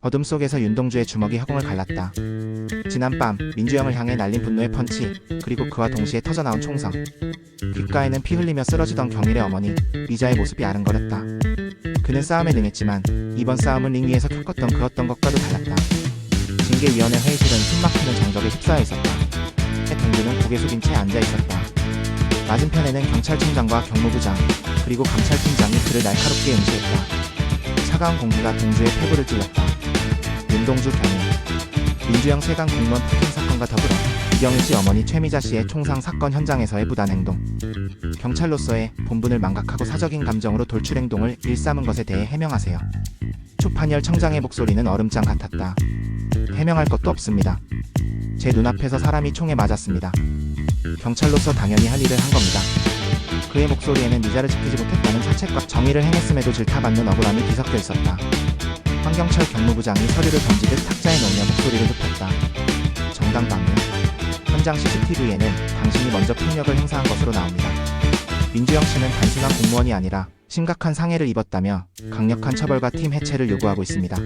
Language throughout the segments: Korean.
어둠 속에서 윤동주의 주먹이 허공을 갈랐다. 지난밤 민주영을 향해 날린 분노의 펀치, 그리고 그와 동시에 터져나온 총성. 귓가에는 피 흘리며 쓰러지던 경일의 어머니 미자의 모습이 아른거렸다. 그는 싸움에 능했지만 이번 싸움은 링 위에서 겪었던 그 어떤 것과도 달랐다. 징계위원회 회의실은 숨막히는 정적에 휩싸여 있었다. 동주는 고개 숙인 채 앉아 있었다. 맞은편에는 경찰청장과 경무부장, 그리고 감찰팀장이 그를 날카롭게 응시했다. 차가운 공기가 동주의 폐부를 찔렀다. 윤동주 경위, 민주영 세관 공무원 폭행 사건과 더불어 이경일 씨 어머니 최미자 씨의 총상 사건 현장에서의 부단 행동, 경찰로서의 본분을 망각하고 사적인 감정으로 돌출 행동을 일삼은 것에 대해 해명하세요. 초판열 청장의 목소리는 얼음장 같았다. 해명할 것도 없습니다. 제 눈앞에서 사람이 총에 맞았습니다. 경찰로서 당연히 할 일을 한 겁니다. 그의 목소리에는 미자를 지키지 못했다는 자책과 정의를 행했음에도 질타받는 억울함이 뒤섞여 있었다. 황경철 경무부장이 서류를 던지듯 탁자에 놓으며 목소리를 높였다. 정당 방문. 현장 CCTV에는 당신이 먼저 폭력을 행사한 것으로 나옵니다. 민주영 씨는 단순한 공무원이 아니라 심각한 상해를 입었다며 강력한 처벌과 팀 해체를 요구하고 있습니다.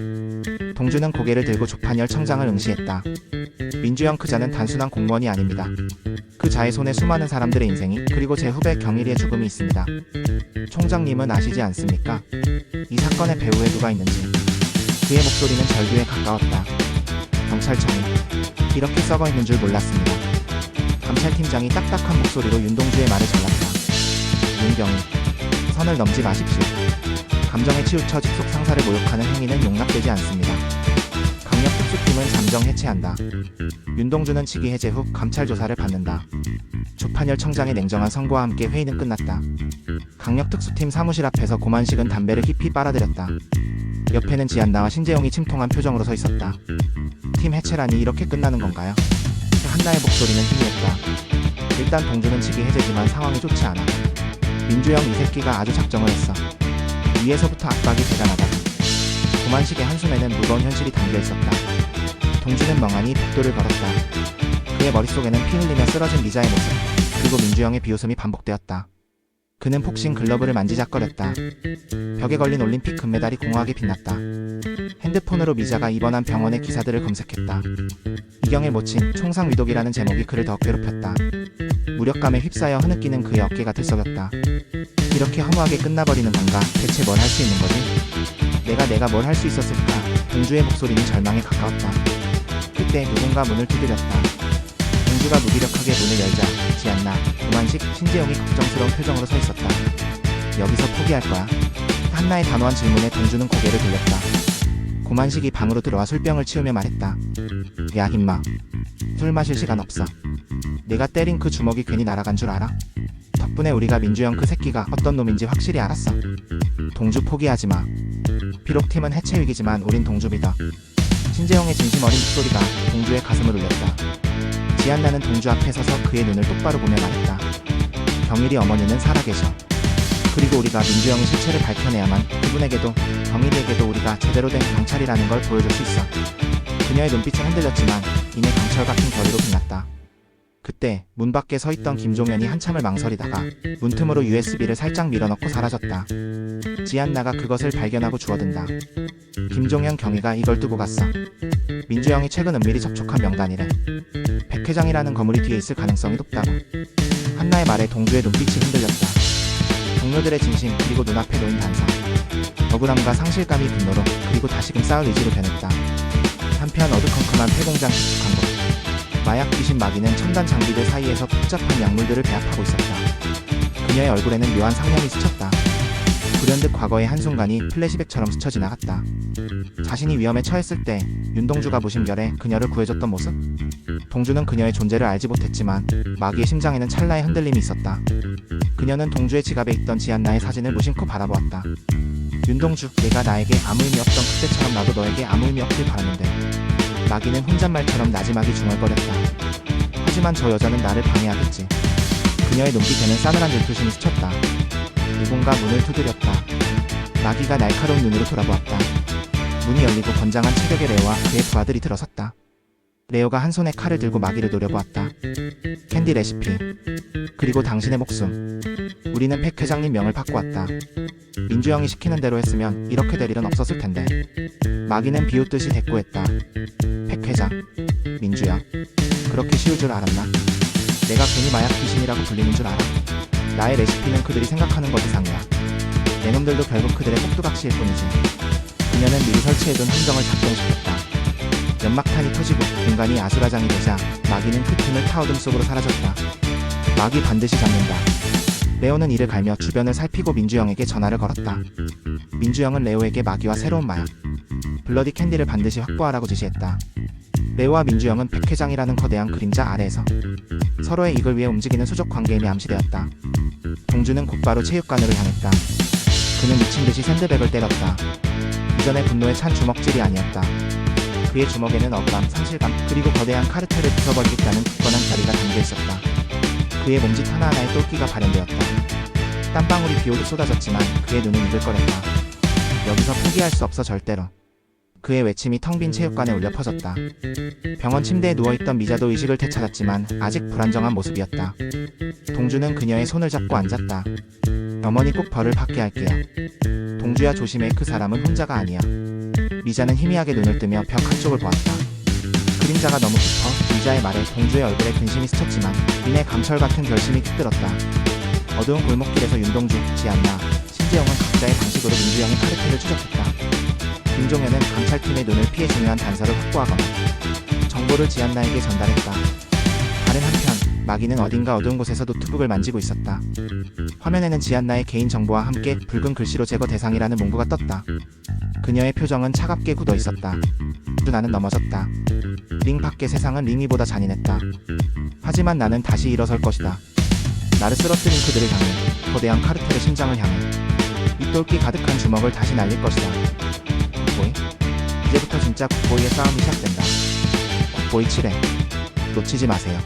동주는 고개를 들고 조판열 청장을 응시했다. 민주영 그자는 단순한 공무원이 아닙니다. 그 자의 손에 수많은 사람들의 인생이, 그리고 제 후배 경일이의 죽음이 있습니다. 총장님은 아시지 않습니까? 이 사건의 배후에 누가 있는지. 그의 목소리는 절규에 가까웠다. 경찰청이 이렇게 썩어있는 줄 몰랐습니다. 감찰팀장이 딱딱한 목소리로 윤동주의 말을 잘랐다. 윤경일, 선을 넘지 마십시오. 감정에 치우쳐 직속 상사를 모욕하는 행위는 용납되지 않습니다. 강력 특수팀은 잠정 해체한다. 윤동주는 직위 해제 후 감찰 조사를 받는다. 조판열 청장의 냉정한 선고와 함께 회의는 끝났다. 강력 특수팀 사무실 앞에서 고만식은 담배를 깊이 빨아들였다. 옆에는 지안나와 신재용이 침통한 표정으로 서 있었다. 팀 해체라니 이렇게 끝나는 건가요? 한나의 목소리는 희미했다. 일단 동주는 직위 해제지만 상황이 좋지 않아. 민주영 이 새끼가 아주 작정을 했어. 위에서부터 압박이 대단하다. 고만식의 한숨에는 무거운 현실이 담겨 있었다. 동주는 멍하니 복도를 걸었다. 그의 머릿속에는 피 흘리며 쓰러진 미자의 모습, 그리고 민주영의 비웃음이 반복되었다. 그는 폭신 글러브를 만지작거렸다. 벽에 걸린 올림픽 금메달이 공허하게 빛났다. 핸드폰으로 미자가 입원한 병원의 기사들을 검색했다. 이경의 모친 총상 위독이라는 제목이 그를 더 괴롭혔다. 무력감에 휩싸여 흐느끼는 그의 어깨가 들썩였다. 이렇게 허무하게 끝나버리는 건가? 대체 뭘 할 수 있는 거지? 내가 뭘 할 수 있었을까? 동주의 목소리는 절망에 가까웠다. 그때 누군가 문을 두드렸다. 동주가 무기력하게 문을 열자 지안나, 고만식, 신재용이 걱정스러운 표정으로 서 있었다. 여기서 포기할 거야? 한나의 단호한 질문에 동주는 고개를 돌렸다. 고만식이 방으로 들어와 술병을 치우며 말했다. 야 임마, 술 마실 시간 없어. 내가 때린 그 주먹이 괜히 날아간 줄 알아? 덕분에 우리가 민주영 그 새끼가 어떤 놈인지 확실히 알았어. 동주 포기하지 마. 비록 팀은 해체 위기지만 우린 동주 믿어. 신재용의 진심 어린 목소리가 동주의 가슴을 울렸다. 지안나는 동주 앞에 서서 그의 눈을 똑바로 보며 말했다. 경일이 어머니는 살아계셔. 그리고 우리가 민주영의 실체를 밝혀내야만 그분에게도, 경일이에게도 우리가 제대로 된 경찰이라는 걸 보여줄 수 있어. 그녀의 눈빛은 흔들렸지만 이내 강철 같은 결의로 빛났다. 그때 문 밖에 서 있던 김종현이 한참을 망설이다가 문틈으로 USB를 살짝 밀어넣고 사라졌다. 지안나가 그것을 발견하고 주워든다. 김종현 경위가 이걸 두고 갔어. 민주영이 최근 은밀히 접촉한 명단이래. 백 회장이라는 거물이 뒤에 있을 가능성이 높다고. 한나의 말에 동주의 눈빛이 흔들렸다. 동료들의 진심, 그리고 눈앞에 놓인 단서. 억울함과 상실감이 분노로, 그리고 다시금 쌓을 의지로 변했다. 한편 어두컴컴한 폐공장 깊숙한 곳. 마약 귀신 마귀는 첨단 장비들 사이에서 복잡한 약물들을 배합하고 있었다. 그녀의 얼굴에는 묘한 상념이 스쳤다. 불현듯 과거의 한순간이 플래시백처럼 스쳐 지나갔다. 자신이 위험에 처했을 때 윤동주가 무심결에 그녀를 구해줬던 모습. 동주는 그녀의 존재를 알지 못했지만 마귀의 심장에는 찰나의 흔들림이 있었다. 그녀는 동주의 지갑에 있던 지안나의 사진을 무심코 바라보았다. 윤동주, 내가 나에게 아무 의미 없던 그때처럼 나도 너에게 아무 의미 없길 바랐는데. 마귀는 혼잣말처럼 나지막이 중얼거렸다. 하지만 저 여자는 나를 방해하겠지. 그녀의 눈빛에는 싸늘한 질투심이 스쳤다. 누군가 문을 두드렸다. 마귀가 날카로운 눈으로 돌아보았다. 문이 열리고 건장한 체격의 레오와 그의 부하들이 들어섰다. 레오가 한 손에 칼을 들고 마귀를 노려보았다. 캔디 레시피, 그리고 당신의 목숨. 우리는 백 회장님 명을 바꿔왔다. 민주영이 시키는 대로 했으면 이렇게 될 일은 없었을 텐데. 마기는 비웃듯이 대꾸했다. 백 회장, 민주야, 그렇게 쉬울 줄 알았나? 내가 괜히 마약 귀신이라고 불리는 줄 알아? 나의 레시피는 그들이 생각하는 것 이상이야. 내 놈들도 결국 그들의 꼭두각시일 뿐이지. 그녀는 미리 설치해둔 함정을 작동시켰다. 연막탄이 터지고 공간이 아수라장이 되자 마기는 그 틈을 타어둠 속으로 사라졌다. 마기 반드시 잡는다. 레오는 이를 갈며 주변을 살피고 민주영에게 전화를 걸었다. 민주영은 레오에게 마기와 새로운 마약, 블러디 캔디를 반드시 확보하라고 지시했다. 레오와 민주영은 백회장이라는 거대한 그림자 아래에서 서로의 이익을 위해 움직이는 수족 관계임이 암시되었다. 동주는 곧바로 체육관으로 향했다. 그는 미친듯이 샌드백을 때렸다. 이전의 분노에 찬 주먹질이 아니었다. 그의 주먹에는 억울함, 상실감, 그리고 거대한 카르텔을 부숴버리겠다는 굳건한 결의가 담겨있었다. 그의 몸짓 하나하나에 똘끼가 발현되었다. 땀방울이 비오듯 쏟아졌지만 그의 눈은 이글거렸다. 여기서 포기할 수 없어, 절대로. 그의 외침이 텅 빈 체육관에 울려 퍼졌다. 병원 침대에 누워있던 미자도 의식을 되찾았지만 아직 불안정한 모습이었다. 동주는 그녀의 손을 잡고 앉았다. 어머니 꼭 벌을 받게 할게요. 동주야, 조심해. 그 사람은 혼자가 아니야. 미자는 희미하게 눈을 뜨며 벽 한쪽을 보았다. 그림자가 너무 깊어. 미자의 말에 동주의 얼굴에 근심이 스쳤지만 이내 강철 같은 결심이 깃들었다. 어두운 골목길에서 윤동주, 지안나, 신재영은 각자의 방식으로 민주영의 카르텔을 추적했다. 김종현은 감찰팀의 눈을 피해 중요한 단서를 확보하거나 정보를 지안나에게 전달했다. 다른 한편 마기는 어딘가 어두운 곳에서 노트북을 만지고 있었다. 화면에는 지안나의 개인정보와 함께 붉은 글씨로 제거 대상이라는 문구가 떴다. 그녀의 표정은 차갑게 굳어 있었다. 나는 넘어졌다. 링 밖의 세상은 링 위보다 잔인했다. 하지만 나는 다시 일어설 것이다. 나를 쓰러뜨린 그들을 향해, 거대한 카르텔의 심장을 향해 이 똘끼 가득한 주먹을 다시 날릴 것이다. 굿보이? 이제부터 진짜 굿보이의 싸움이 시작된다. 굿보이 7회. 놓치지 마세요.